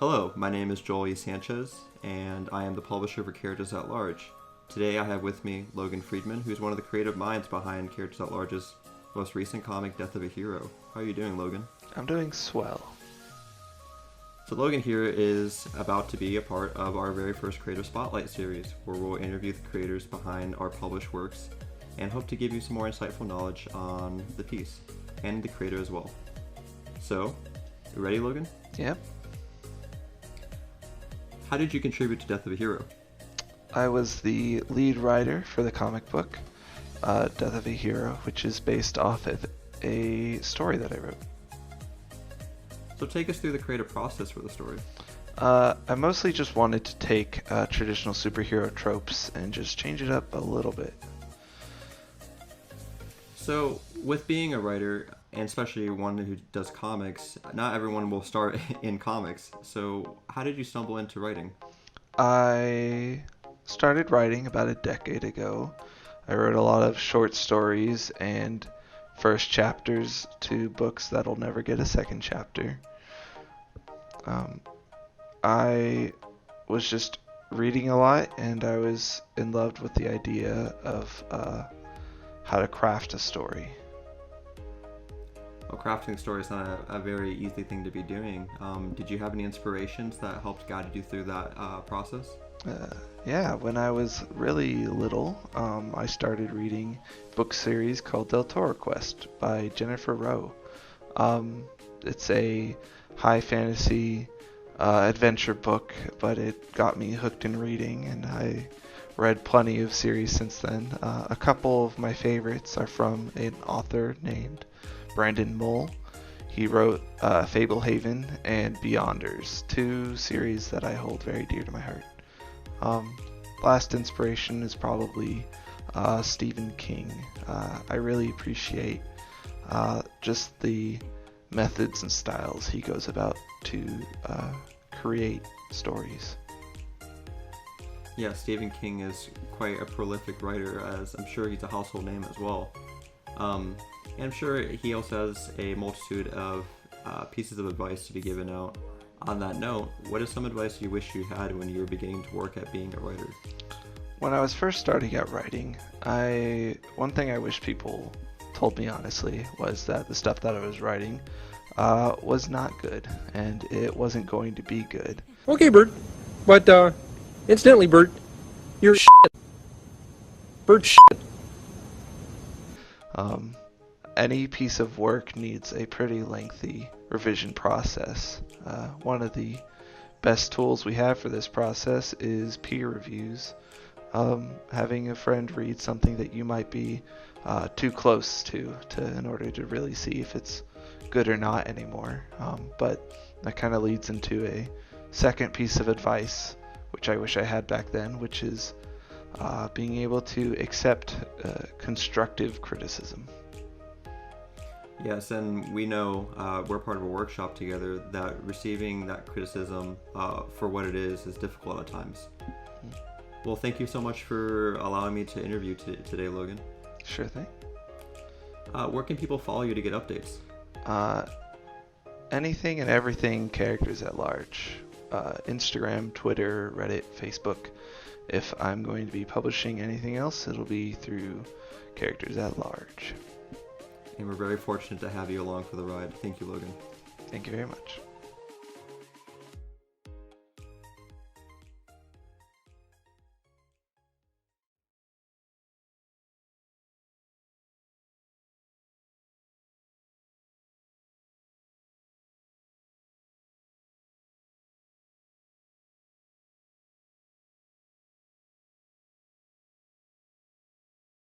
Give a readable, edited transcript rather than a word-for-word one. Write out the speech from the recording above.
Hello, my name is Joel E. Sanchez, and I am the publisher for Characters at Large. Today I have with me Logan Friedman, who's one of the creative minds behind Characters at Large's most recent comic, Death of a Hero. How are you doing, Logan? I'm doing swell. So Logan here is about to be a part of our very first Creative Spotlight series, where we'll interview the creators behind our published works and hope to give you some more insightful knowledge on the piece and the creator as well. So, you ready, Logan? Yep. How did you contribute to Death of a Hero? I was the lead writer for the comic book, Death of a Hero, which is based off of a story that I wrote. So take us through the creative process for the story. I mostly just wanted to take traditional superhero tropes and just change it up a little bit. So, with being a writer, and especially one who does comics, not everyone will start in comics. So, how did you stumble into writing? I started writing about a decade ago. I wrote a lot of short stories and first chapters to books that'll never get a second chapter. I was just reading a lot, and I was in love with the idea of how to craft a story. Well, crafting a story is not a very easy thing to be doing. Did you have any inspirations that helped guide you through that process? Yeah, when I was really little, I started reading a book series called Del Toro Quest by Jennifer Rowe. It's a high fantasy adventure book, but it got me hooked in reading, and I read plenty of series since then. A couple of my favorites are from an author named Brandon Mull. He wrote Fablehaven and Beyonders, two series that I hold very dear to my heart. Last inspiration is probably Stephen King. I really appreciate just the methods and styles he goes about to create stories. Yeah, Stephen King is quite a prolific writer, as I'm sure he's a household name as well. And I'm sure he also has a multitude of pieces of advice to be given out. On that note, what is some advice you wish you had when you were beginning to work at being a writer? When I was first starting out writing, one thing I wish people told me honestly was that the stuff that I was writing was not good, and it wasn't going to be good. Okay, Bert. But, incidentally, Bert, you're shit. Bert shit. Any piece of work needs a pretty lengthy revision process. One of the best tools we have for this process is peer reviews. Having a friend read something that you might be too close to in order to really see if it's good or not anymore. But that kind of leads into a second piece of advice, which I wish I had back then, which is being able to accept constructive criticism. Yes, and we know we're part of a workshop together that receiving that criticism for what it is difficult at times. Well, thank you so much for allowing me to interview today, Logan. Sure thing. Where can people follow you to get updates? Anything and everything Characters at Large. Instagram, Twitter, Reddit, Facebook. If I'm going to be publishing anything else, it'll be through Characters at Large. And we're very fortunate to have you along for the ride. Thank you, Logan. Thank you very much.